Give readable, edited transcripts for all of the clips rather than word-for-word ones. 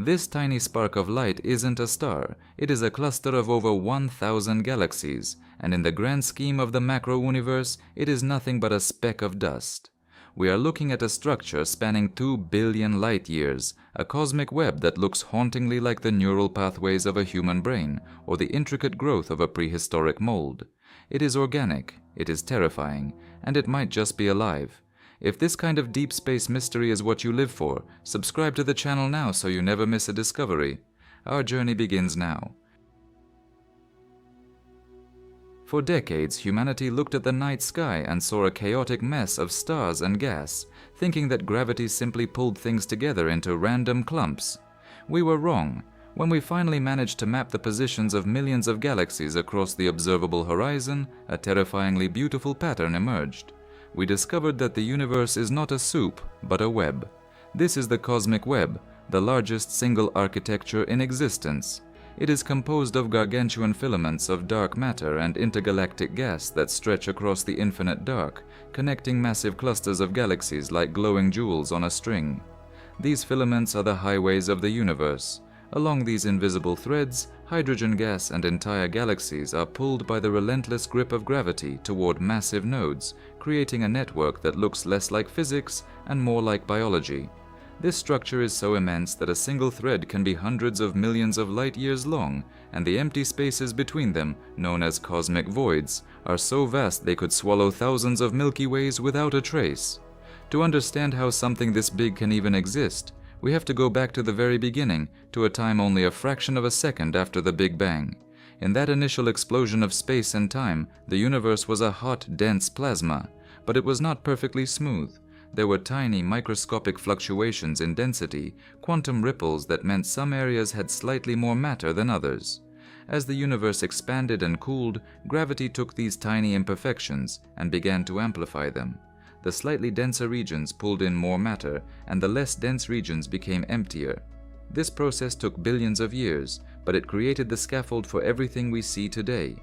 This tiny spark of light isn't a star, it is a cluster of over 1,000 galaxies, and in the grand scheme of the macro-universe, it is nothing but a speck of dust. We are looking at a structure spanning 2 billion light-years, a cosmic web that looks hauntingly like the neural pathways of a human brain, or the intricate growth of a prehistoric mold. It is organic, it is terrifying, and it might just be alive. If this kind of deep space mystery is what you live for, subscribe to the channel now so you never miss a discovery. Our journey begins now. For decades, humanity looked at the night sky and saw a chaotic mess of stars and gas, thinking that gravity simply pulled things together into random clumps. We were wrong. When we finally managed to map the positions of millions of galaxies across the observable horizon, a terrifyingly beautiful pattern emerged. We discovered that the universe is not a soup, but a web. This is the cosmic web, the largest single architecture in existence. It is composed of gargantuan filaments of dark matter and intergalactic gas that stretch across the infinite dark, connecting massive clusters of galaxies like glowing jewels on a string. These filaments are the highways of the universe. Along these invisible threads, hydrogen gas and entire galaxies are pulled by the relentless grip of gravity toward massive nodes, creating a network that looks less like physics and more like biology. This structure is so immense that a single thread can be hundreds of millions of light-years long, and the empty spaces between them, known as cosmic voids, are so vast they could swallow thousands of Milky Ways without a trace. To understand how something this big can even exist, we have to go back to the very beginning, to a time only a fraction of a second after the Big Bang. In that initial explosion of space and time, the universe was a hot, dense plasma, but it was not perfectly smooth. There were tiny, microscopic fluctuations in density, quantum ripples that meant some areas had slightly more matter than others. As the universe expanded and cooled, gravity took these tiny imperfections and began to amplify them. The slightly denser regions pulled in more matter, and the less dense regions became emptier. This process took billions of years, but it created the scaffold for everything we see today.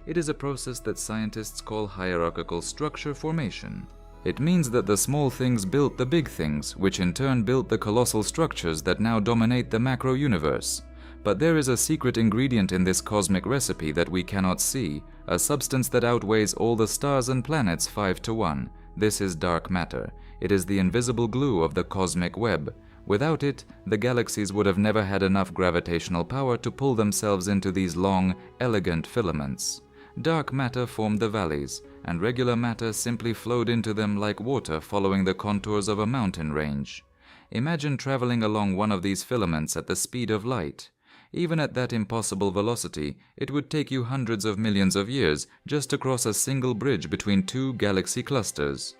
It is a process that scientists call hierarchical structure formation. It means that the small things built the big things, which in turn built the colossal structures that now dominate the macro-universe. But there is a secret ingredient in this cosmic recipe that we cannot see, a substance that outweighs all the stars and planets 5 to 1. This is dark matter. It is the invisible glue of the cosmic web. Without it, the galaxies would have never had enough gravitational power to pull themselves into these long, elegant filaments. Dark matter formed the valleys, and regular matter simply flowed into them like water following the contours of a mountain range. Imagine traveling along one of these filaments at the speed of light. Even at that impossible velocity, it would take you hundreds of millions of years just to cross a single bridge between two galaxy clusters.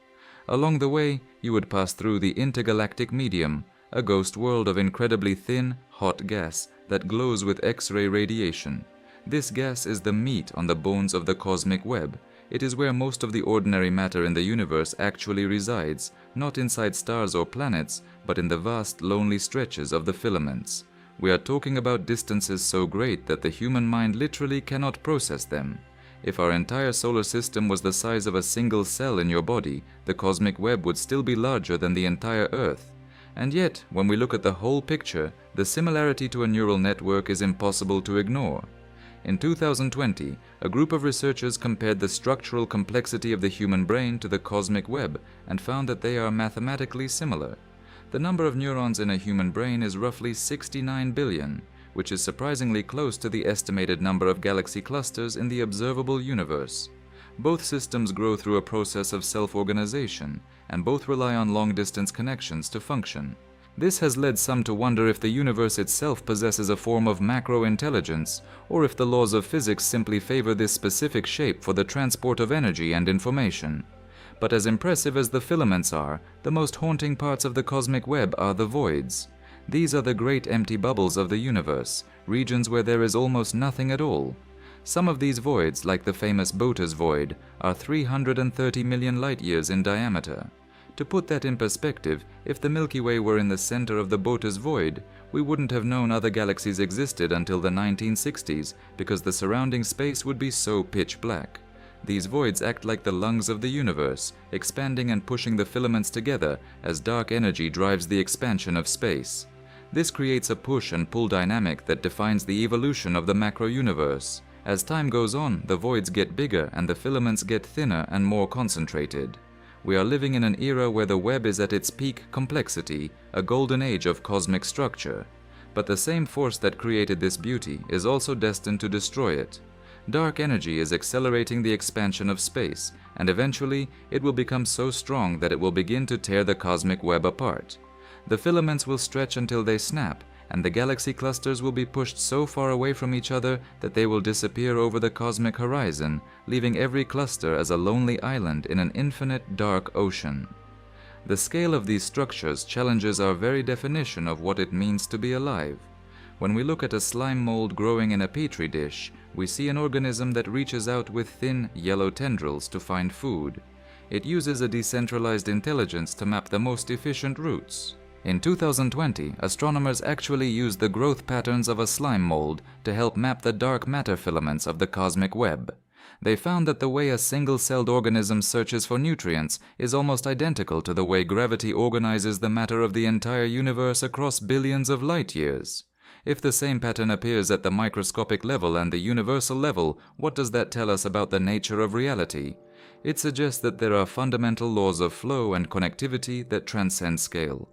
Along the way, you would pass through the intergalactic medium, a ghost world of incredibly thin, hot gas that glows with X-ray radiation. This gas is the meat on the bones of the cosmic web. It is where most of the ordinary matter in the universe actually resides, not inside stars or planets, but in the vast, lonely stretches of the filaments. We are talking about distances so great that the human mind literally cannot process them. If our entire solar system was the size of a single cell in your body, the cosmic web would still be larger than the entire Earth. And yet, when we look at the whole picture, the similarity to a neural network is impossible to ignore. In 2020, a group of researchers compared the structural complexity of the human brain to the cosmic web and found that they are mathematically similar. The number of neurons in a human brain is roughly 69 billion, which is surprisingly close to the estimated number of galaxy clusters in the observable universe. Both systems grow through a process of self-organization, and both rely on long-distance connections to function. This has led some to wonder if the universe itself possesses a form of macro-intelligence, or if the laws of physics simply favor this specific shape for the transport of energy and information. But as impressive as the filaments are, the most haunting parts of the cosmic web are the voids. These are the great empty bubbles of the universe, regions where there is almost nothing at all. Some of these voids, like the famous Bota's void, are 330 million light-years in diameter. To put that in perspective, if the Milky Way were in the center of the Bota's void, we wouldn't have known other galaxies existed until the 1960s because the surrounding space would be so pitch black. These voids act like the lungs of the universe, expanding and pushing the filaments together as dark energy drives the expansion of space. This creates a push and pull dynamic that defines the evolution of the macro-universe. As time goes on, the voids get bigger and the filaments get thinner and more concentrated. We are living in an era where the web is at its peak complexity, a golden age of cosmic structure. But the same force that created this beauty is also destined to destroy it. Dark energy is accelerating the expansion of space, and eventually it will become so strong that it will begin to tear the cosmic web apart. The filaments will stretch until they snap, and the galaxy clusters will be pushed so far away from each other that they will disappear over the cosmic horizon, leaving every cluster as a lonely island in an infinite dark ocean. The scale of these structures challenges our very definition of what it means to be alive. When we look at a slime mold growing in a petri dish, we see an organism that reaches out with thin, yellow tendrils to find food. It uses a decentralized intelligence to map the most efficient routes. In 2020, astronomers actually used the growth patterns of a slime mold to help map the dark matter filaments of the cosmic web. They found that the way a single-celled organism searches for nutrients is almost identical to the way gravity organizes the matter of the entire universe across billions of light years. If the same pattern appears at the microscopic level and the universal level, what does that tell us about the nature of reality? It suggests that there are fundamental laws of flow and connectivity that transcend scale.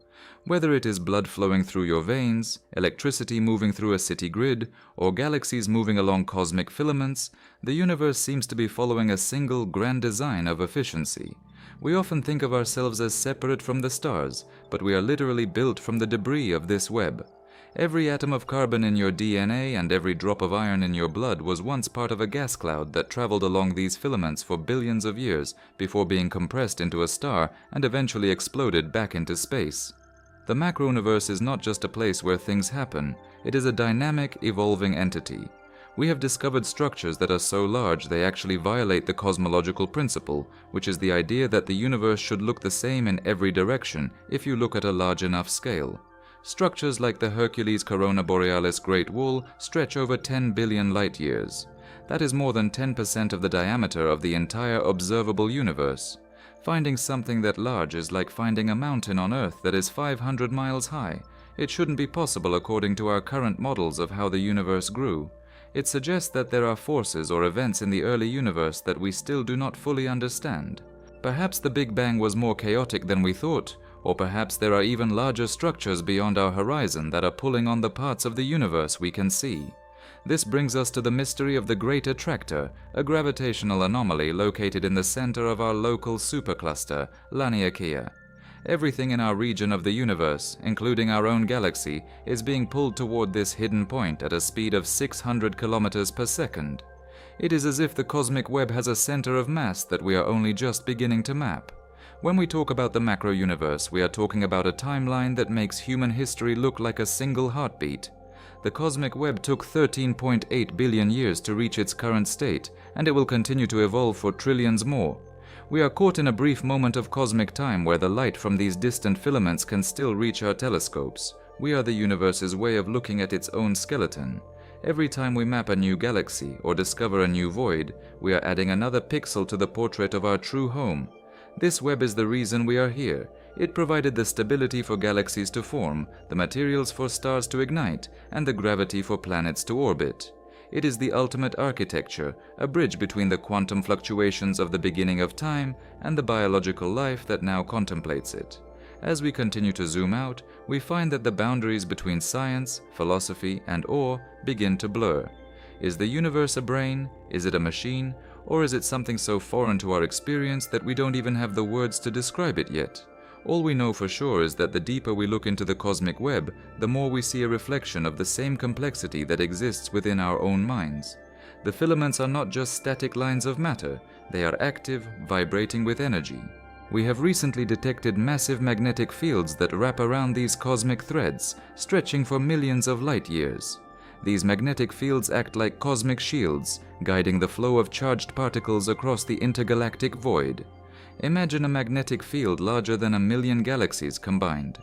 Whether it is blood flowing through your veins, electricity moving through a city grid, or galaxies moving along cosmic filaments, the universe seems to be following a single grand design of efficiency. We often think of ourselves as separate from the stars, but we are literally built from the debris of this web. Every atom of carbon in your DNA and every drop of iron in your blood was once part of a gas cloud that traveled along these filaments for billions of years before being compressed into a star and eventually exploded back into space. The macro-universe is not just a place where things happen, it is a dynamic, evolving entity. We have discovered structures that are so large they actually violate the cosmological principle, which is the idea that the universe should look the same in every direction if you look at a large enough scale. Structures like the Hercules Corona Borealis Great Wall stretch over 10 billion light years. That is more than 10% of the diameter of the entire observable universe. Finding something that large is like finding a mountain on Earth that is 500 miles high. It shouldn't be possible according to our current models of how the universe grew. It suggests that there are forces or events in the early universe that we still do not fully understand. Perhaps the Big Bang was more chaotic than we thought, or perhaps there are even larger structures beyond our horizon that are pulling on the parts of the universe we can see. This brings us to the mystery of the Great Attractor, a gravitational anomaly located in the center of our local supercluster, Laniakea. Everything in our region of the universe, including our own galaxy, is being pulled toward this hidden point at a speed of 600 kilometers per second. It is as if the cosmic web has a center of mass that we are only just beginning to map. When we talk about the macro-universe, we are talking about a timeline that makes human history look like a single heartbeat. The cosmic web took 13.8 billion years to reach its current state, and it will continue to evolve for trillions more. We are caught in a brief moment of cosmic time where the light from these distant filaments can still reach our telescopes. We are the universe's way of looking at its own skeleton. Every time we map a new galaxy or discover a new void, we are adding another pixel to the portrait of our true home. This web is the reason we are here. It provided the stability for galaxies to form, the materials for stars to ignite, and the gravity for planets to orbit. It is the ultimate architecture, a bridge between the quantum fluctuations of the beginning of time and the biological life that now contemplates it. As we continue to zoom out, we find that the boundaries between science, philosophy, and awe begin to blur. Is the universe a brain? Is it a machine? Or is it something so foreign to our experience that we don't even have the words to describe it yet? All we know for sure is that the deeper we look into the cosmic web, the more we see a reflection of the same complexity that exists within our own minds. The filaments are not just static lines of matter, they are active, vibrating with energy. We have recently detected massive magnetic fields that wrap around these cosmic threads, stretching for millions of light years. These magnetic fields act like cosmic shields, guiding the flow of charged particles across the intergalactic void. Imagine a magnetic field larger than 1 million galaxies combined.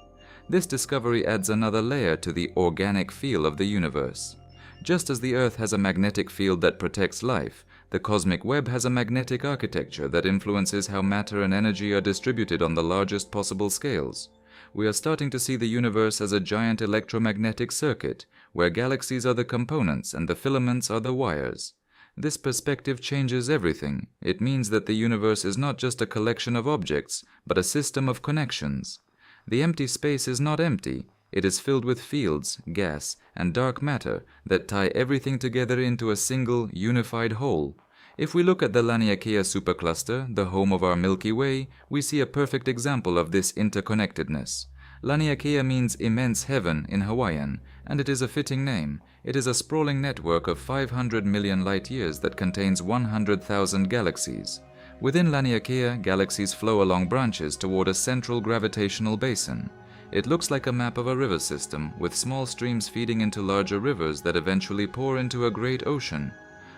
This discovery adds another layer to the organic feel of the universe. Just as the Earth has a magnetic field that protects life, the cosmic web has a magnetic architecture that influences how matter and energy are distributed on the largest possible scales. We are starting to see the universe as a giant electromagnetic circuit, where galaxies are the components and the filaments are the wires. This perspective changes everything. It means that the universe is not just a collection of objects, but a system of connections. The empty space is not empty. It is filled with fields, gas, and dark matter that tie everything together into a single, unified whole. If we look at the Laniakea supercluster, the home of our Milky Way, we see a perfect example of this interconnectedness. Laniakea means immense heaven in Hawaiian, and it is a fitting name. It is a sprawling network of 500 million light-years that contains 100,000 galaxies. Within Laniakea, galaxies flow along branches toward a central gravitational basin. It looks like a map of a river system, with small streams feeding into larger rivers that eventually pour into a great ocean.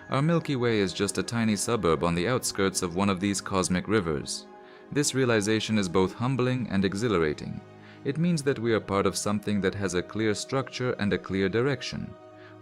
Our Milky Way is just a tiny suburb on the outskirts of one of these cosmic rivers. This realization is both humbling and exhilarating. It means that we are part of something that has a clear structure and a clear direction.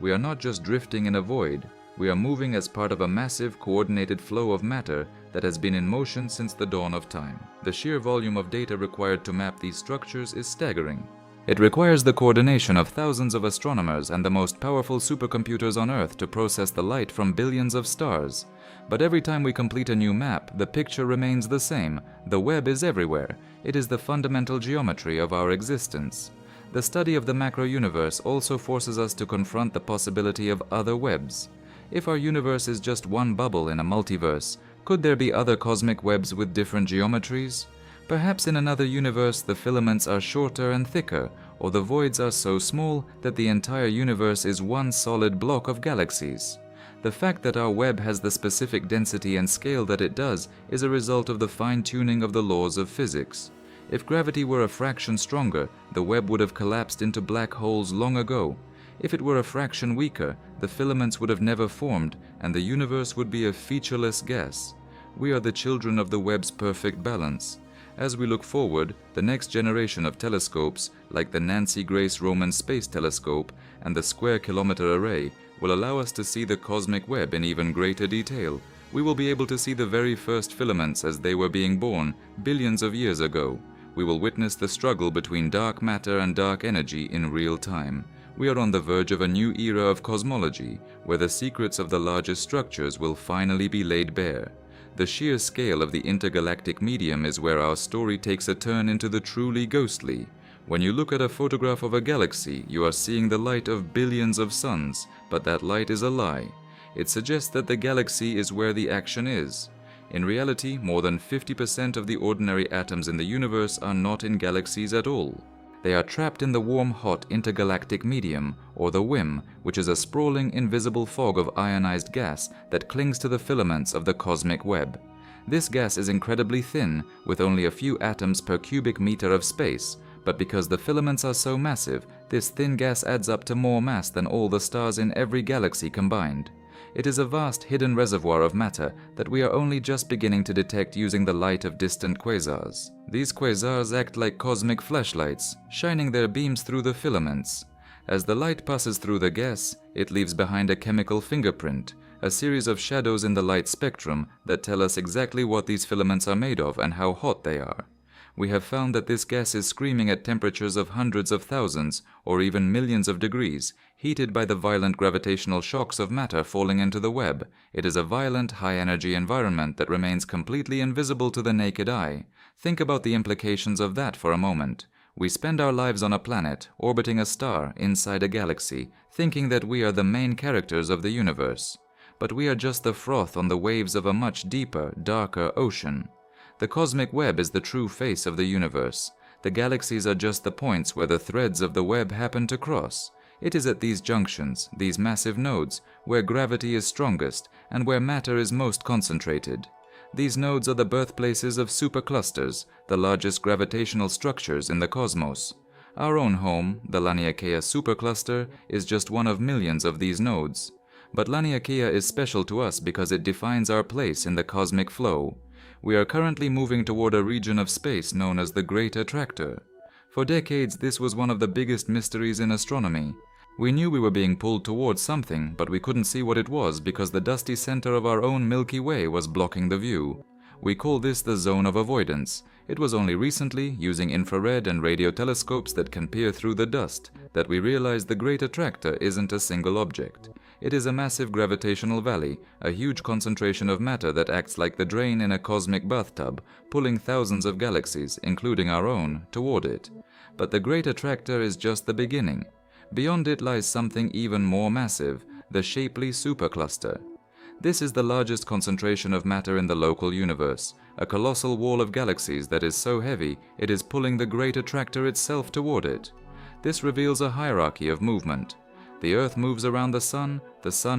We are not just drifting in a void. We are moving as part of a massive, coordinated flow of matter that has been in motion since the dawn of time. The sheer volume of data required to map these structures is staggering. It requires the coordination of thousands of astronomers and the most powerful supercomputers on Earth to process the light from billions of stars. But every time we complete a new map, the picture remains the same. The web is everywhere. It is the fundamental geometry of our existence. The study of the macro-universe also forces us to confront the possibility of other webs. If our universe is just one bubble in a multiverse, could there be other cosmic webs with different geometries? Perhaps in another universe the filaments are shorter and thicker, or the voids are so small that the entire universe is one solid block of galaxies. The fact that our web has the specific density and scale that it does is a result of the fine-tuning of the laws of physics. If gravity were a fraction stronger, the web would have collapsed into black holes long ago. If it were a fraction weaker, the filaments would have never formed, and the universe would be a featureless gas. We are the children of the web's perfect balance. As we look forward, the next generation of telescopes, like the Nancy Grace Roman Space Telescope and the Square Kilometer Array, will allow us to see the cosmic web in even greater detail. We will be able to see the very first filaments as they were being born billions of years ago. We will witness the struggle between dark matter and dark energy in real time. We are on the verge of a new era of cosmology, where the secrets of the largest structures will finally be laid bare. The sheer scale of the intergalactic medium is where our story takes a turn into the truly ghostly. When you look at a photograph of a galaxy, you are seeing the light of billions of suns, but that light is a lie. It suggests that the galaxy is where the action is. In reality, more than 50% of the ordinary atoms in the universe are not in galaxies at all. They are trapped in the warm, hot intergalactic medium, or the WIM, which is a sprawling, invisible fog of ionized gas that clings to the filaments of the cosmic web. This gas is incredibly thin, with only a few atoms per cubic meter of space, but because the filaments are so massive, this thin gas adds up to more mass than all the stars in every galaxy combined. It is a vast hidden reservoir of matter that we are only just beginning to detect using the light of distant quasars. These quasars act like cosmic flashlights, shining their beams through the filaments. As the light passes through the gas, it leaves behind a chemical fingerprint, a series of shadows in the light spectrum that tell us exactly what these filaments are made of and how hot they are. We have found that this gas is screaming at temperatures of hundreds of thousands or even millions of degrees, heated by the violent gravitational shocks of matter falling into the web. It is a violent, high-energy environment that remains completely invisible to the naked eye. Think about the implications of that for a moment. We spend our lives on a planet, orbiting a star inside a galaxy, thinking that we are the main characters of the universe. But we are just the froth on the waves of a much deeper, darker ocean. The cosmic web is the true face of the universe. The galaxies are just the points where the threads of the web happen to cross. It is at these junctions, these massive nodes, where gravity is strongest and where matter is most concentrated. These nodes are the birthplaces of superclusters, the largest gravitational structures in the cosmos. Our own home, the Laniakea supercluster, is just one of millions of these nodes. But Laniakea is special to us because it defines our place in the cosmic flow. We are currently moving toward a region of space known as the Great Attractor. For decades, this was one of the biggest mysteries in astronomy. We knew we were being pulled towards something, but we couldn't see what it was because the dusty center of our own Milky Way was blocking the view. We call this the zone of avoidance. It was only recently, using infrared and radio telescopes that can peer through the dust, that we realized the Great Attractor isn't a single object. It is a massive gravitational valley, a huge concentration of matter that acts like the drain in a cosmic bathtub, pulling thousands of galaxies, including our own, toward it. But the Great Attractor is just the beginning. Beyond it lies something even more massive, the shapely supercluster. This is the largest concentration of matter in the local universe, a colossal wall of galaxies that is so heavy it is pulling the Great Attractor itself toward it. This reveals a hierarchy of movement. The Earth moves around the Sun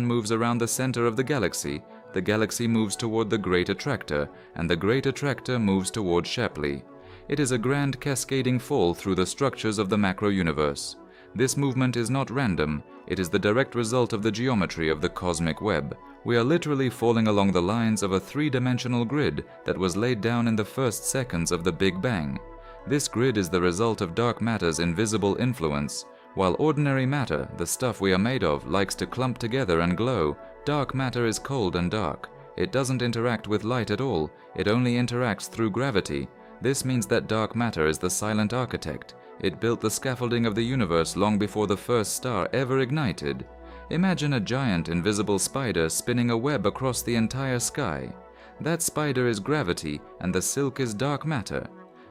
moves around the center of the galaxy moves toward the Great Attractor, and the Great Attractor moves toward Shapley. It is a grand cascading fall through the structures of the macro-universe. This movement is not random, it is the direct result of the geometry of the cosmic web. We are literally falling along the lines of a three-dimensional grid that was laid down in the first seconds of the Big Bang. This grid is the result of dark matter's invisible influence. While ordinary matter, the stuff we are made of, likes to clump together and glow, dark matter is cold and dark. It doesn't interact with light at all, it only interacts through gravity. This means that dark matter is the silent architect. It built the scaffolding of the universe long before the first star ever ignited. Imagine a giant invisible spider spinning a web across the entire sky. That spider is gravity and the silk is dark matter.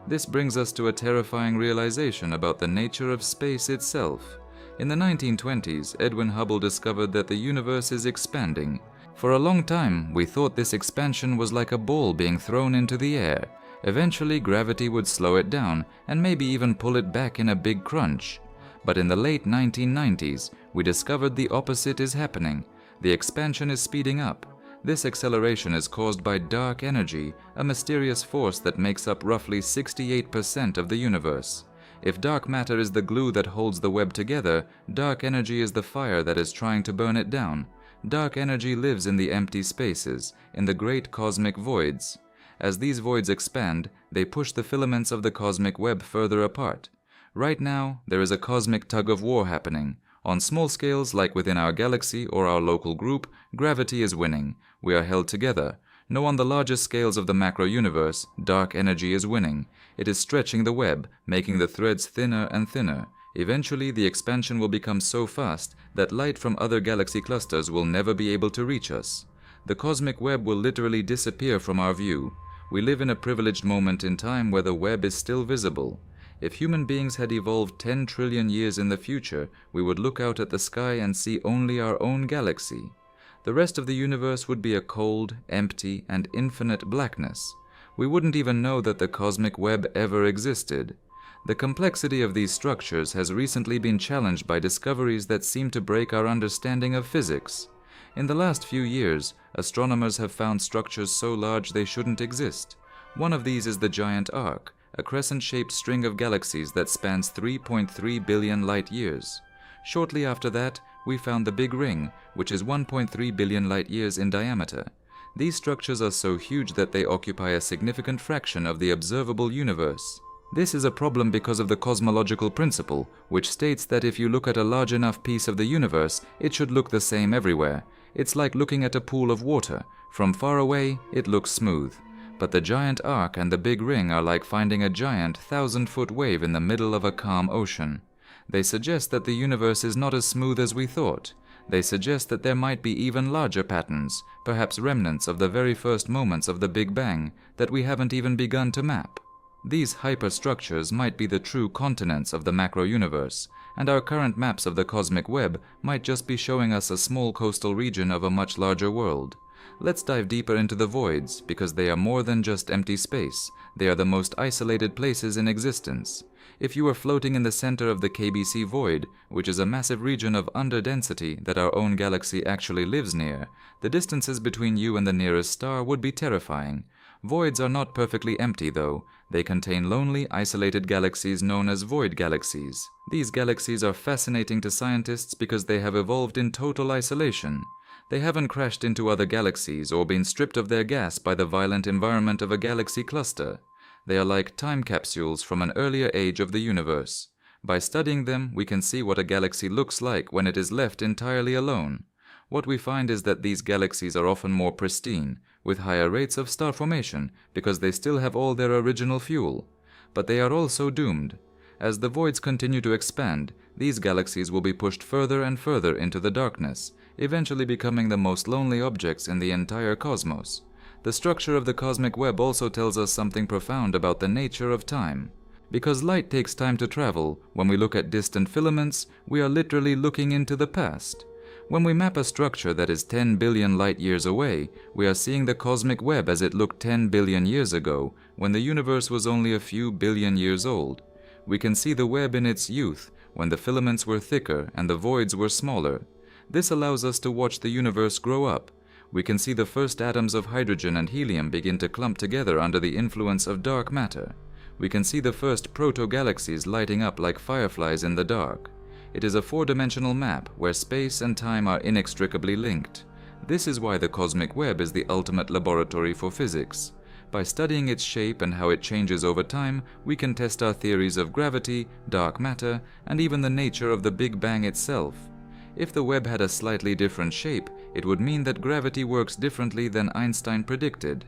This brings us to a terrifying realization about the nature of space itself. In the 1920s, Edwin Hubble discovered that the universe is expanding. For a long time, we thought this expansion was like a ball being thrown into the air. Eventually, gravity would slow it down and maybe even pull it back in a big crunch. But in the late 1990s, we discovered the opposite is happening. The expansion is speeding up. This acceleration is caused by dark energy, a mysterious force that makes up roughly 68% of the universe. If dark matter is the glue that holds the web together, dark energy is the fire that is trying to burn it down. Dark energy lives in the empty spaces, in the great cosmic voids. As these voids expand, they push the filaments of the cosmic web further apart. Right now, there is a cosmic tug-of-war happening. On small scales, like within our galaxy or our local group, gravity is winning. We are held together. No, on the largest scales of the macro-universe, dark energy is winning. It is stretching the web, making the threads thinner and thinner. Eventually, the expansion will become so fast that light from other galaxy clusters will never be able to reach us. The cosmic web will literally disappear from our view. We live in a privileged moment in time where the web is still visible. If human beings had evolved 10 trillion years in the future, we would look out at the sky and see only our own galaxy. The rest of the universe would be a cold, empty, and infinite blackness. We wouldn't even know that the cosmic web ever existed. The complexity of these structures has recently been challenged by discoveries that seem to break our understanding of physics. In the last few years, astronomers have found structures so large they shouldn't exist. One of these is the giant arc, a crescent-shaped string of galaxies that spans 3.3 billion light-years. Shortly after that, we found the Big Ring, which is 1.3 billion light-years in diameter. These structures are so huge that they occupy a significant fraction of the observable universe. This is a problem because of the cosmological principle, which states that if you look at a large enough piece of the universe, it should look the same everywhere. It's like looking at a pool of water. From far away, it looks smooth. But the giant arc and the Big Ring are like finding a giant 1,000-foot wave in the middle of a calm ocean. They suggest that the universe is not as smooth as we thought. They suggest that there might be even larger patterns, perhaps remnants of the very first moments of the Big Bang, that we haven't even begun to map. These hyperstructures might be the true continents of the macro-universe, and our current maps of the cosmic web might just be showing us a small coastal region of a much larger world. Let's dive deeper into the voids, because they are more than just empty space. They are the most isolated places in existence. If you were floating in the center of the KBC void, which is a massive region of underdensity that our own galaxy actually lives near, the distances between you and the nearest star would be terrifying. Voids are not perfectly empty, though. They contain lonely, isolated galaxies known as void galaxies. These galaxies are fascinating to scientists because they have evolved in total isolation. They haven't crashed into other galaxies or been stripped of their gas by the violent environment of a galaxy cluster. They are like time capsules from an earlier age of the universe. By studying them, we can see what a galaxy looks like when it is left entirely alone. What we find is that these galaxies are often more pristine, with higher rates of star formation because they still have all their original fuel. But they are also doomed. As the voids continue to expand, these galaxies will be pushed further and further into the darkness, eventually becoming the most lonely objects in the entire cosmos. The structure of the cosmic web also tells us something profound about the nature of time. Because light takes time to travel, when we look at distant filaments, we are literally looking into the past. When we map a structure that is 10 billion light-years away, we are seeing the cosmic web as it looked 10 billion years ago, when the universe was only a few billion years old. We can see the web in its youth, when the filaments were thicker and the voids were smaller. This allows us to watch the universe grow up. We can see the first atoms of hydrogen and helium begin to clump together under the influence of dark matter. We can see the first proto-galaxies lighting up like fireflies in the dark. It is a four-dimensional map where space and time are inextricably linked. This is why the cosmic web is the ultimate laboratory for physics. By studying its shape and how it changes over time, we can test our theories of gravity, dark matter, and even the nature of the Big Bang itself. If the web had a slightly different shape, it would mean that gravity works differently than Einstein predicted.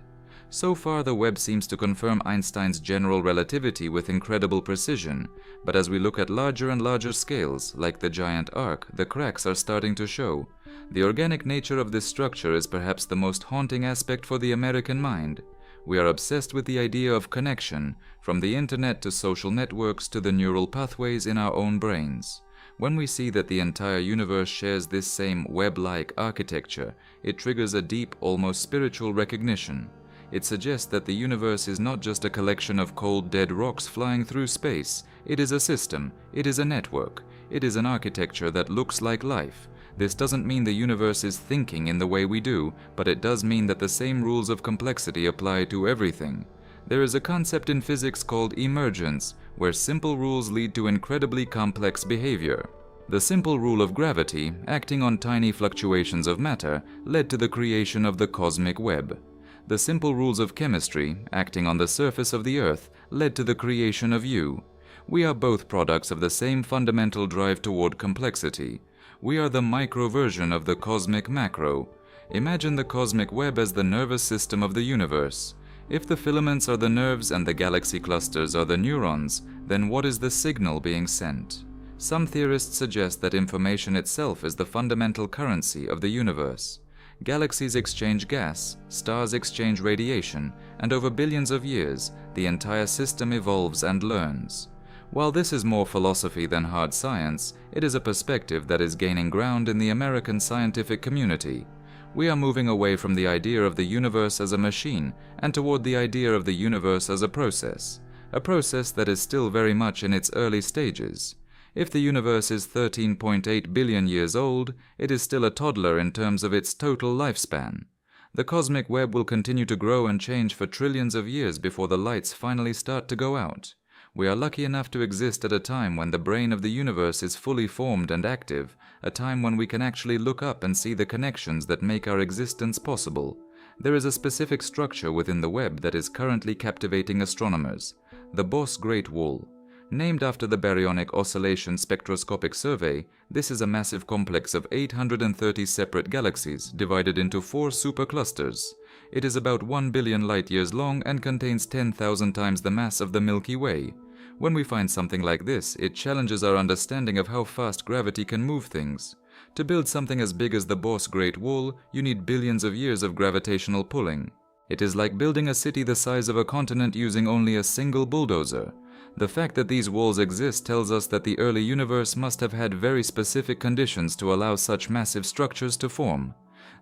So far, the web seems to confirm Einstein's general relativity with incredible precision, but as we look at larger and larger scales, like the giant arc, the cracks are starting to show. The organic nature of this structure is perhaps the most haunting aspect for the American mind. We are obsessed with the idea of connection, from the internet to social networks to the neural pathways in our own brains. When we see that the entire universe shares this same web-like architecture, it triggers a deep, almost spiritual recognition. It suggests that the universe is not just a collection of cold, dead rocks flying through space. It is a system, it is a network, it is an architecture that looks like life. This doesn't mean the universe is thinking in the way we do, but it does mean that the same rules of complexity apply to everything. There is a concept in physics called emergence, where simple rules lead to incredibly complex behavior. The simple rule of gravity, acting on tiny fluctuations of matter, led to the creation of the cosmic web. The simple rules of chemistry, acting on the surface of the Earth, led to the creation of you. We are both products of the same fundamental drive toward complexity. We are the micro version of the cosmic macro. Imagine the cosmic web as the nervous system of the universe. If the filaments are the nerves and the galaxy clusters are the neurons, then what is the signal being sent? Some theorists suggest that information itself is the fundamental currency of the universe. Galaxies exchange gas, stars exchange radiation, and over billions of years, the entire system evolves and learns. While this is more philosophy than hard science, it is a perspective that is gaining ground in the American scientific community. We are moving away from the idea of the universe as a machine and toward the idea of the universe as a process that is still very much in its early stages. If the universe is 13.8 billion years old, it is still a toddler in terms of its total lifespan. The cosmic web will continue to grow and change for trillions of years before the lights finally start to go out. We are lucky enough to exist at a time when the brain of the universe is fully formed and active, a time when we can actually look up and see the connections that make our existence possible. There is a specific structure within the web that is currently captivating astronomers, the Boss Great Wall. Named after the Baryonic Oscillation Spectroscopic Survey, this is a massive complex of 830 separate galaxies divided into 4 superclusters. It is about 1 billion light-years long and contains 10,000 times the mass of the Milky Way. When we find something like this, it challenges our understanding of how fast gravity can move things. To build something as big as the Boss Great Wall, you need billions of years of gravitational pulling. It is like building a city the size of a continent using only a single bulldozer. The fact that these walls exist tells us that the early universe must have had very specific conditions to allow such massive structures to form.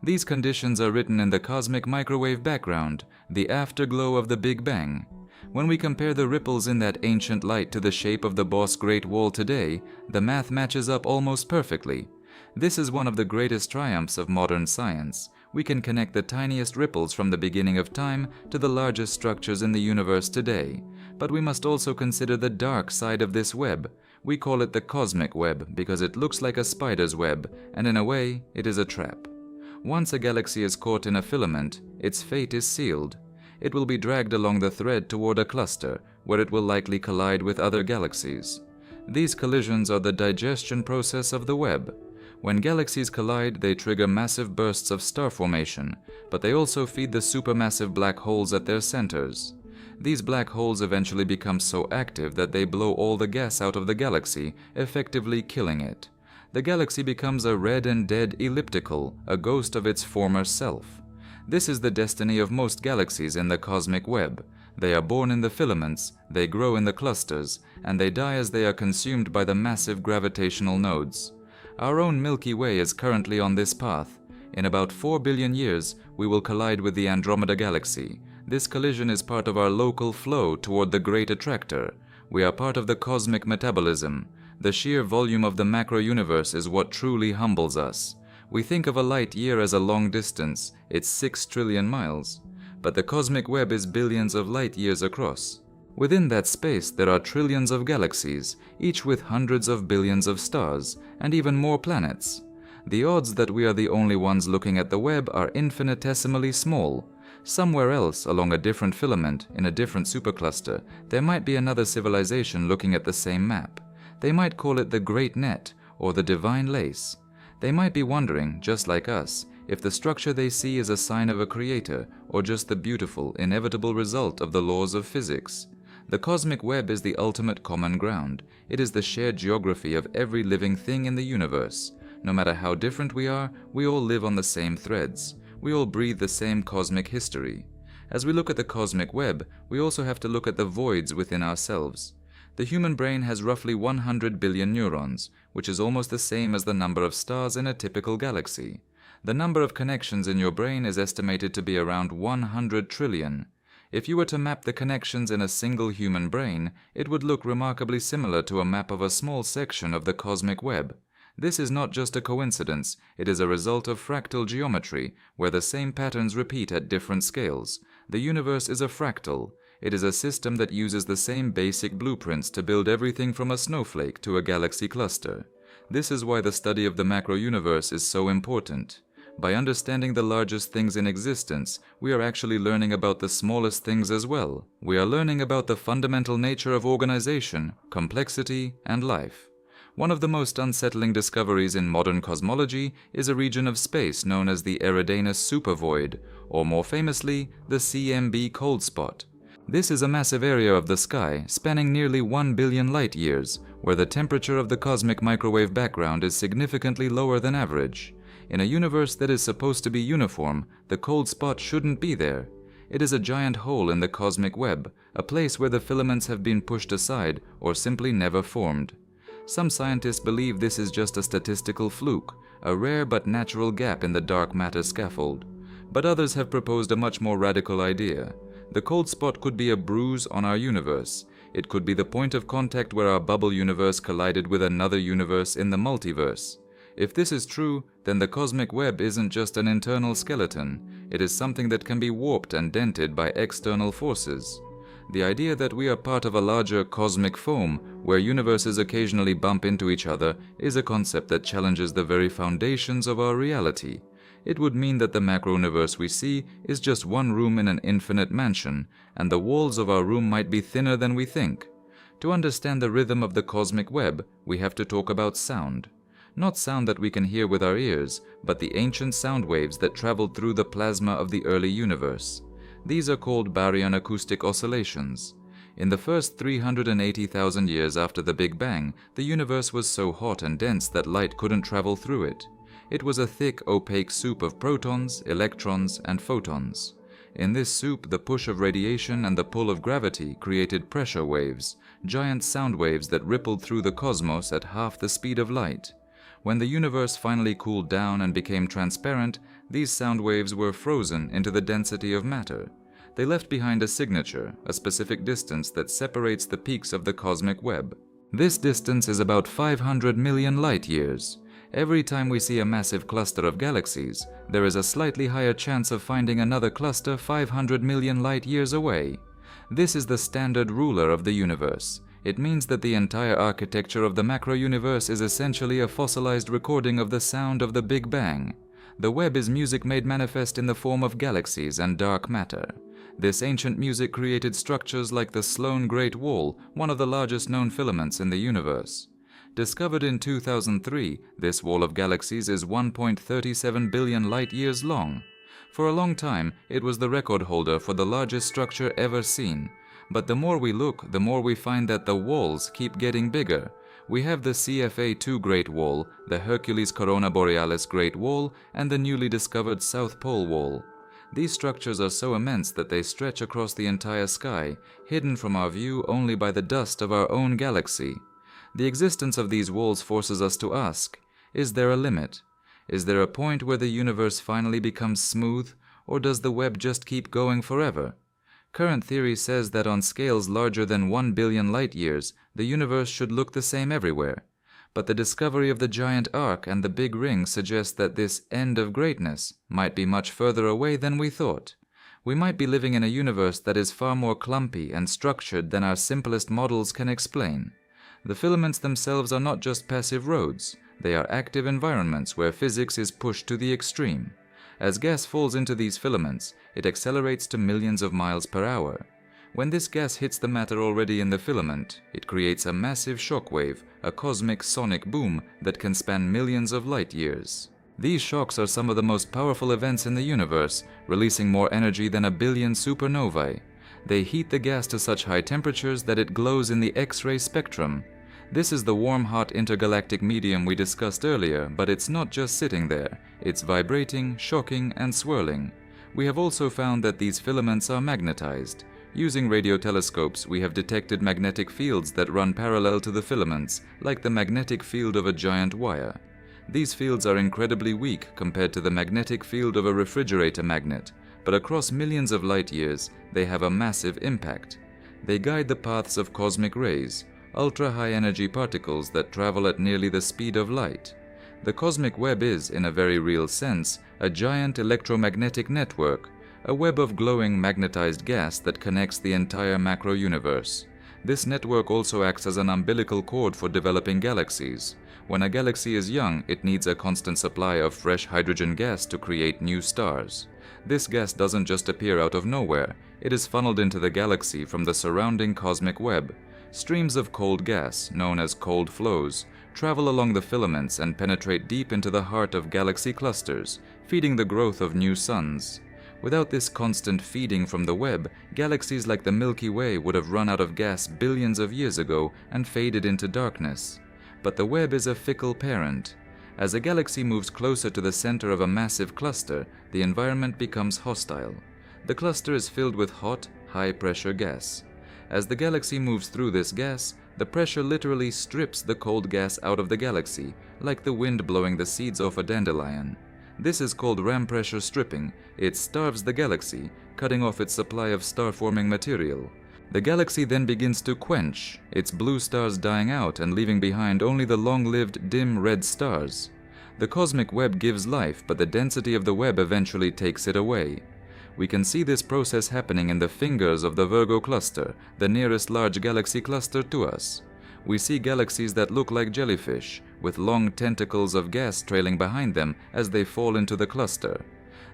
These conditions are written in the cosmic microwave background, the afterglow of the Big Bang. When we compare the ripples in that ancient light to the shape of the Boss Great Wall today, the math matches up almost perfectly. This is one of the greatest triumphs of modern science. We can connect the tiniest ripples from the beginning of time to the largest structures in the universe today. But we must also consider the dark side of this web. We call it the cosmic web because it looks like a spider's web, and in a way, it is a trap. Once a galaxy is caught in a filament, its fate is sealed. It will be dragged along the thread toward a cluster, where it will likely collide with other galaxies. These collisions are the digestion process of the web. When galaxies collide, they trigger massive bursts of star formation, but they also feed the supermassive black holes at their centers. These black holes eventually become so active that they blow all the gas out of the galaxy, effectively killing it. The galaxy becomes a red and dead elliptical, a ghost of its former self. This is the destiny of most galaxies in the cosmic web. They are born in the filaments, they grow in the clusters, and they die as they are consumed by the massive gravitational nodes. Our own Milky Way is currently on this path. In about 4 billion years, we will collide with the Andromeda Galaxy. This collision is part of our local flow toward the Great Attractor. We are part of the cosmic metabolism. The sheer volume of the macro-universe is what truly humbles us. We think of a light year as a long distance. It's 6 trillion miles. But the cosmic web is billions of light years across. Within that space, there are trillions of galaxies, each with hundreds of billions of stars, and even more planets. The odds that we are the only ones looking at the web are infinitesimally small. Somewhere else, along a different filament, in a different supercluster, there might be another civilization looking at the same map. They might call it the Great Net, or the Divine Lace. They might be wondering, just like us, if the structure they see is a sign of a creator, or just the beautiful, inevitable result of the laws of physics. The cosmic web is the ultimate common ground. It is the shared geography of every living thing in the universe. No matter how different we are, we all live on the same threads. We all breathe the same cosmic history. As we look at the cosmic web, we also have to look at the voids within ourselves. The human brain has roughly 100 billion neurons, which is almost the same as the number of stars in a typical galaxy. The number of connections in your brain is estimated to be around 100 trillion. If you were to map the connections in a single human brain, it would look remarkably similar to a map of a small section of the cosmic web. This is not just a coincidence, it is a result of fractal geometry, where the same patterns repeat at different scales. The universe is a fractal. It is a system that uses the same basic blueprints to build everything from a snowflake to a galaxy cluster. This is why the study of the macro-universe is so important. By understanding the largest things in existence, we are actually learning about the smallest things as well. We are learning about the fundamental nature of organization, complexity, and life. One of the most unsettling discoveries in modern cosmology is a region of space known as the Eridanus supervoid, or more famously, the CMB cold spot. This is a massive area of the sky, spanning nearly 1 billion light years, where the temperature of the cosmic microwave background is significantly lower than average. In a universe that is supposed to be uniform, the cold spot shouldn't be there. It is a giant hole in the cosmic web, a place where the filaments have been pushed aside or simply never formed. Some scientists believe this is just a statistical fluke, a rare but natural gap in the dark matter scaffold. But others have proposed a much more radical idea. The cold spot could be a bruise on our universe. It could be the point of contact where our bubble universe collided with another universe in the multiverse. If this is true, then the cosmic web isn't just an internal skeleton. It is something that can be warped and dented by external forces. The idea that we are part of a larger cosmic foam, where universes occasionally bump into each other, is a concept that challenges the very foundations of our reality. It would mean that the macro-universe we see is just one room in an infinite mansion, and the walls of our room might be thinner than we think. To understand the rhythm of the cosmic web, we have to talk about sound. Not sound that we can hear with our ears, but the ancient sound waves that traveled through the plasma of the early universe. These are called baryon acoustic oscillations. In the first 380,000 years after the Big Bang, the universe was so hot and dense that light couldn't travel through it. It was a thick, opaque soup of protons, electrons, and photons. In this soup, the push of radiation and the pull of gravity created pressure waves, giant sound waves that rippled through the cosmos at half the speed of light. When the universe finally cooled down and became transparent, these sound waves were frozen into the density of matter. They left behind a signature, a specific distance that separates the peaks of the cosmic web. This distance is about 500 million light years. Every time we see a massive cluster of galaxies, there is a slightly higher chance of finding another cluster 500 million light years away. This is the standard ruler of the universe. It means that the entire architecture of the macro-universe is essentially a fossilized recording of the sound of the Big Bang. The web is music made manifest in the form of galaxies and dark matter. This ancient music created structures like the Sloan Great Wall, one of the largest known filaments in the universe. Discovered in 2003, this wall of galaxies is 1.37 billion light-years long. For a long time, it was the record holder for the largest structure ever seen. But the more we look, the more we find that the walls keep getting bigger. We have the CFA2 Great Wall, the Hercules Corona Borealis Great Wall, and the newly discovered South Pole Wall. These structures are so immense that they stretch across the entire sky, hidden from our view only by the dust of our own galaxy. The existence of these walls forces us to ask, is there a limit? Is there a point where the universe finally becomes smooth, or does the web just keep going forever? Current theory says that on scales larger than 1 billion light-years, the universe should look the same everywhere. But the discovery of the giant arc and the Big Ring suggests that this end of greatness might be much further away than we thought. We might be living in a universe that is far more clumpy and structured than our simplest models can explain. The filaments themselves are not just passive roads, they are active environments where physics is pushed to the extreme. As gas falls into these filaments, it accelerates to millions of miles per hour. When this gas hits the matter already in the filament, it creates a massive shock wave, a cosmic sonic boom that can span millions of light years. These shocks are some of the most powerful events in the universe, releasing more energy than a billion supernovae. They heat the gas to such high temperatures that it glows in the X-ray spectrum. This is the warm-hot intergalactic medium we discussed earlier, but it's not just sitting there. It's vibrating, shocking, and swirling. We have also found that these filaments are magnetized. Using radio telescopes, we have detected magnetic fields that run parallel to the filaments, like the magnetic field of a giant wire. These fields are incredibly weak compared to the magnetic field of a refrigerator magnet, but across millions of light years, they have a massive impact. They guide the paths of cosmic rays, ultra-high energy particles that travel at nearly the speed of light. The cosmic web is, in a very real sense, a giant electromagnetic network, a web of glowing magnetized gas that connects the entire macro-universe. This network also acts as an umbilical cord for developing galaxies. When a galaxy is young, it needs a constant supply of fresh hydrogen gas to create new stars. This gas doesn't just appear out of nowhere, it is funneled into the galaxy from the surrounding cosmic web. Streams of cold gas, known as cold flows, travel along the filaments and penetrate deep into the heart of galaxy clusters, feeding the growth of new suns. Without this constant feeding from the web, galaxies like the Milky Way would have run out of gas billions of years ago and faded into darkness. But the web is a fickle parent. As a galaxy moves closer to the center of a massive cluster, the environment becomes hostile. The cluster is filled with hot, high-pressure gas. As the galaxy moves through this gas, the pressure literally strips the cold gas out of the galaxy, like the wind blowing the seeds off a dandelion. This is called ram pressure stripping. It starves the galaxy, cutting off its supply of star-forming material. The galaxy then begins to quench, its blue stars dying out and leaving behind only the long-lived dim red stars. The cosmic web gives life, but the density of the web eventually takes it away. We can see this process happening in the fingers of the Virgo cluster, the nearest large galaxy cluster to us. We see galaxies that look like jellyfish, with long tentacles of gas trailing behind them as they fall into the cluster.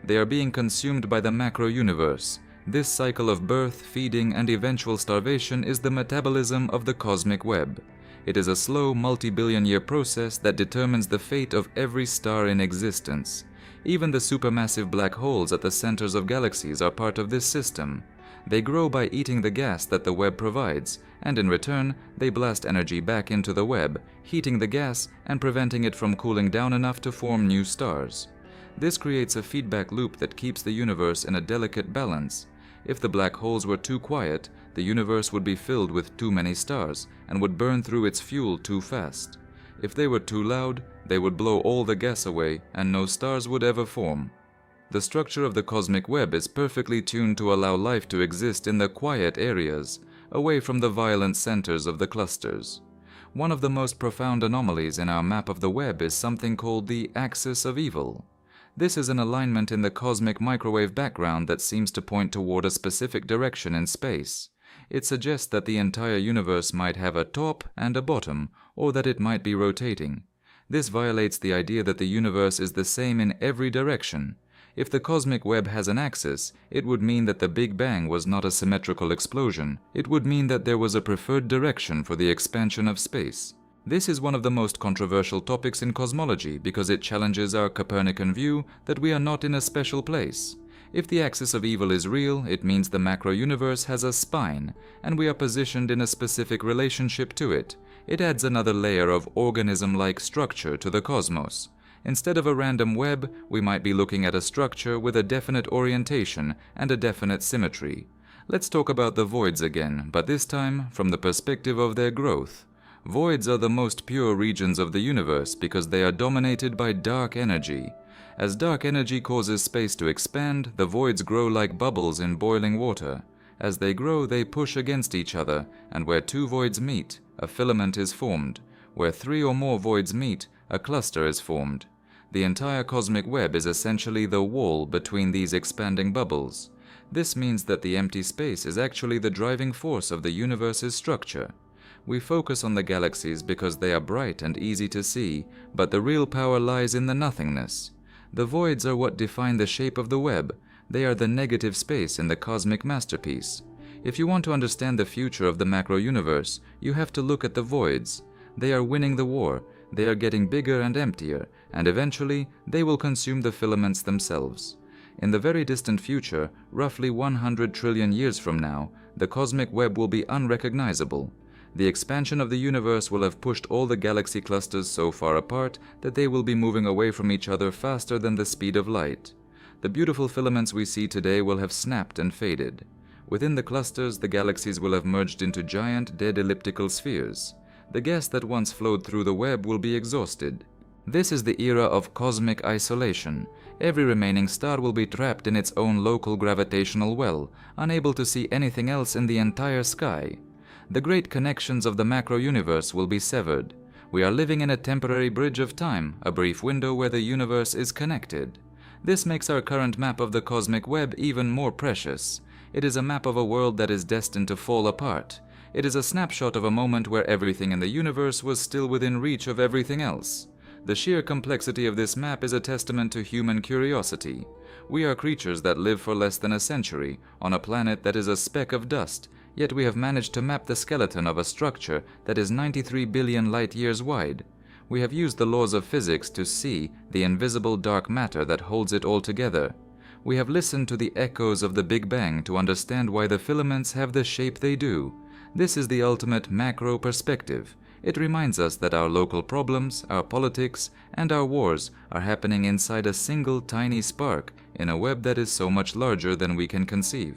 They are being consumed by the macro-universe. This cycle of birth, feeding, and eventual starvation is the metabolism of the cosmic web. It is a slow, multi-billion-year process that determines the fate of every star in existence. Even the supermassive black holes at the centers of galaxies are part of this system. They grow by eating the gas that the web provides, and in return, they blast energy back into the web, heating the gas and preventing it from cooling down enough to form new stars. This creates a feedback loop that keeps the universe in a delicate balance. If the black holes were too quiet, the universe would be filled with too many stars and would burn through its fuel too fast. If they were too loud, they would blow all the gas away and no stars would ever form. The structure of the cosmic web is perfectly tuned to allow life to exist in the quiet areas, away from the violent centers of the clusters. One of the most profound anomalies in our map of the web is something called the axis of evil. This is an alignment in the cosmic microwave background that seems to point toward a specific direction in space. It suggests that the entire universe might have a top and a bottom, or that it might be rotating. This violates the idea that the universe is the same in every direction. If the cosmic web has an axis, it would mean that the Big Bang was not a symmetrical explosion. It would mean that there was a preferred direction for the expansion of space. This is one of the most controversial topics in cosmology because it challenges our Copernican view that we are not in a special place. If the axis of evil is real, it means the macro-universe has a spine, and we are positioned in a specific relationship to it. It adds another layer of organism-like structure to the cosmos. Instead of a random web, we might be looking at a structure with a definite orientation and a definite symmetry. Let's talk about the voids again, but this time from the perspective of their growth. Voids are the most pure regions of the universe because they are dominated by dark energy. As dark energy causes space to expand, the voids grow like bubbles in boiling water. As they grow, they push against each other, and where two voids meet, a filament is formed. Where three or more voids meet, a cluster is formed. The entire cosmic web is essentially the wall between these expanding bubbles. This means that the empty space is actually the driving force of the universe's structure. We focus on the galaxies because they are bright and easy to see, but the real power lies in the nothingness. The voids are what define the shape of the web. They are the negative space in the cosmic masterpiece. If you want to understand the future of the macro-universe, you have to look at the voids. They are winning the war. They are getting bigger and emptier, and eventually they will consume the filaments themselves. In the very distant future, roughly 100 trillion years from now, the cosmic web will be unrecognizable. The expansion of the universe will have pushed all the galaxy clusters so far apart that they will be moving away from each other faster than the speed of light. The beautiful filaments we see today will have snapped and faded. Within the clusters, the galaxies will have merged into giant, dead elliptical spheres. The gas that once flowed through the web will be exhausted. This is the era of cosmic isolation. Every remaining star will be trapped in its own local gravitational well, unable to see anything else in the entire sky. The great connections of the macro-universe will be severed. We are living in a temporary bridge of time, a brief window where the universe is connected. This makes our current map of the cosmic web even more precious. It is a map of a world that is destined to fall apart. It is a snapshot of a moment where everything in the universe was still within reach of everything else. The sheer complexity of this map is a testament to human curiosity. We are creatures that live for less than a century, on a planet that is a speck of dust, yet we have managed to map the skeleton of a structure that is 93 billion light-years wide. We have used the laws of physics to see the invisible dark matter that holds it all together. We have listened to the echoes of the Big Bang to understand why the filaments have the shape they do. This is the ultimate macro perspective. It reminds us that our local problems, our politics, and our wars are happening inside a single tiny spark in a web that is so much larger than we can conceive.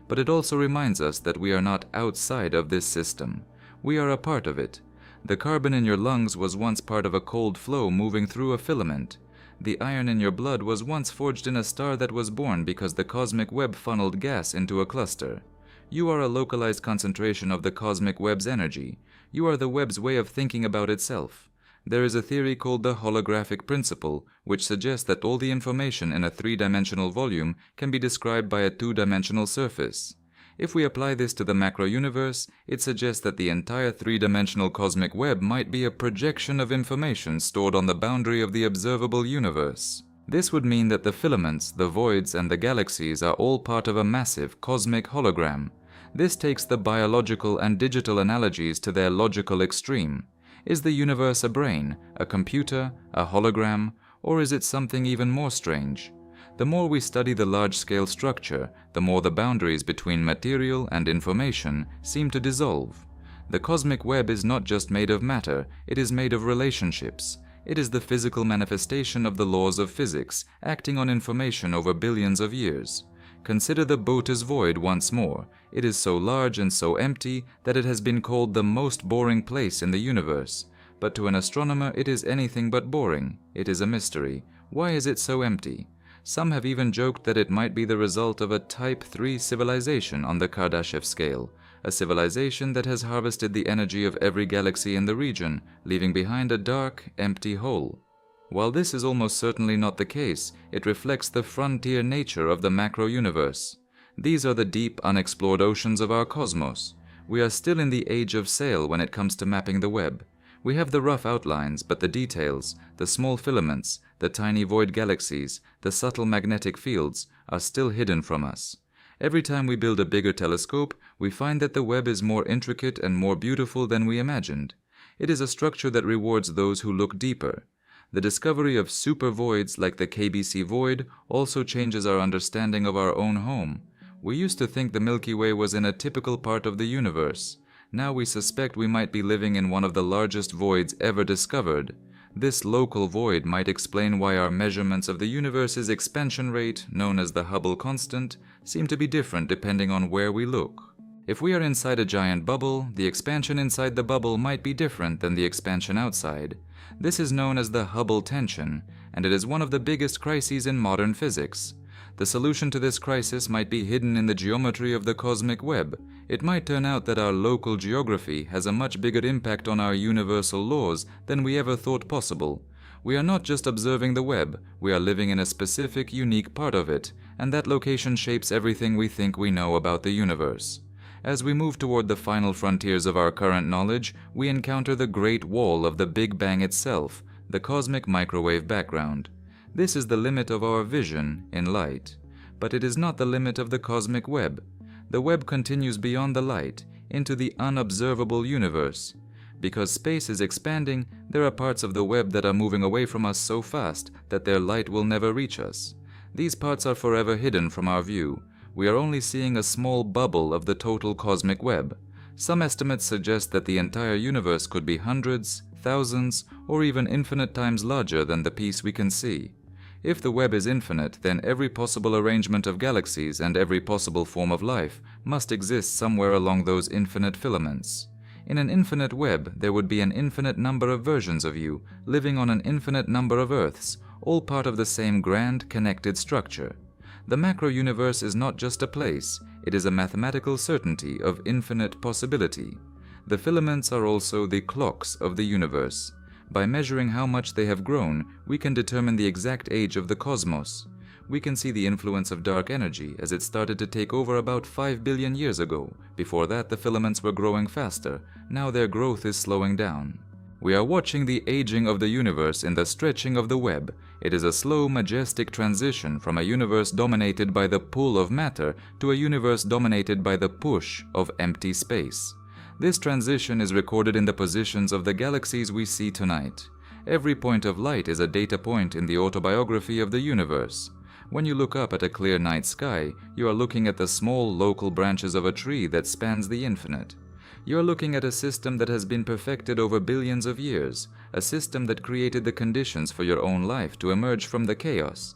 But it also reminds us that we are not outside of this system. We are a part of it. The carbon in your lungs was once part of a cold flow moving through a filament. The iron in your blood was once forged in a star that was born because the cosmic web funneled gas into a cluster. You are a localized concentration of the cosmic web's energy. You are the web's way of thinking about itself. There is a theory called the holographic principle, which suggests that all the information in a three-dimensional volume can be described by a two-dimensional surface. If we apply this to the macro-universe, it suggests that the entire three-dimensional cosmic web might be a projection of information stored on the boundary of the observable universe. This would mean that the filaments, the voids, and the galaxies are all part of a massive cosmic hologram. This takes the biological and digital analogies to their logical extreme. Is the universe a brain, a computer, a hologram, or is it something even more strange? The more we study the large-scale structure, the more the boundaries between material and information seem to dissolve. The cosmic web is not just made of matter, it is made of relationships. It is the physical manifestation of the laws of physics, acting on information over billions of years. Consider the Boötes void once more. It is so large and so empty that it has been called the most boring place in the universe. But to an astronomer it is anything but boring. It is a mystery. Why is it so empty? Some have even joked that it might be the result of a Type 3 civilization on the Kardashev scale, a civilization that has harvested the energy of every galaxy in the region, leaving behind a dark, empty hole. While this is almost certainly not the case, it reflects the frontier nature of the macro-universe. These are the deep, unexplored oceans of our cosmos. We are still in the age of sail when it comes to mapping the web. We have the rough outlines, but the details, the small filaments, the tiny void galaxies, the subtle magnetic fields, are still hidden from us. Every time we build a bigger telescope, we find that the web is more intricate and more beautiful than we imagined. It is a structure that rewards those who look deeper. The discovery of supervoids like the KBC void also changes our understanding of our own home. We used to think the Milky Way was in a typical part of the universe. Now we suspect we might be living in one of the largest voids ever discovered. This local void might explain why our measurements of the universe's expansion rate, known as the Hubble constant, seem to be different depending on where we look. If we are inside a giant bubble, the expansion inside the bubble might be different than the expansion outside. This is known as the Hubble tension, and it is one of the biggest crises in modern physics. The solution to this crisis might be hidden in the geometry of the cosmic web. It might turn out that our local geography has a much bigger impact on our universal laws than we ever thought possible. We are not just observing the web, we are living in a specific, unique part of it, and that location shapes everything we think we know about the universe. As we move toward the final frontiers of our current knowledge, we encounter the Great Wall of the Big Bang itself, the cosmic microwave background. This is the limit of our vision in light. But it is not the limit of the cosmic web. The web continues beyond the light, into the unobservable universe. Because space is expanding, there are parts of the web that are moving away from us so fast that their light will never reach us. These parts are forever hidden from our view. We are only seeing a small bubble of the total cosmic web. Some estimates suggest that the entire universe could be hundreds, thousands, or even infinite times larger than the piece we can see. If the web is infinite, then every possible arrangement of galaxies and every possible form of life must exist somewhere along those infinite filaments. In an infinite web, there would be an infinite number of versions of you, living on an infinite number of Earths, all part of the same grand, connected structure. The macro-universe is not just a place, it is a mathematical certainty of infinite possibility. The filaments are also the clocks of the universe. By measuring how much they have grown, we can determine the exact age of the cosmos. We can see the influence of dark energy as it started to take over about 5 billion years ago. Before that, the filaments were growing faster. Now their growth is slowing down. We are watching the aging of the universe in the stretching of the web. It is a slow, majestic transition from a universe dominated by the pull of matter to a universe dominated by the push of empty space. This transition is recorded in the positions of the galaxies we see tonight. Every point of light is a data point in the autobiography of the universe. When you look up at a clear night sky, you are looking at the small local branches of a tree that spans the infinite. You are looking at a system that has been perfected over billions of years, a system that created the conditions for your own life to emerge from the chaos.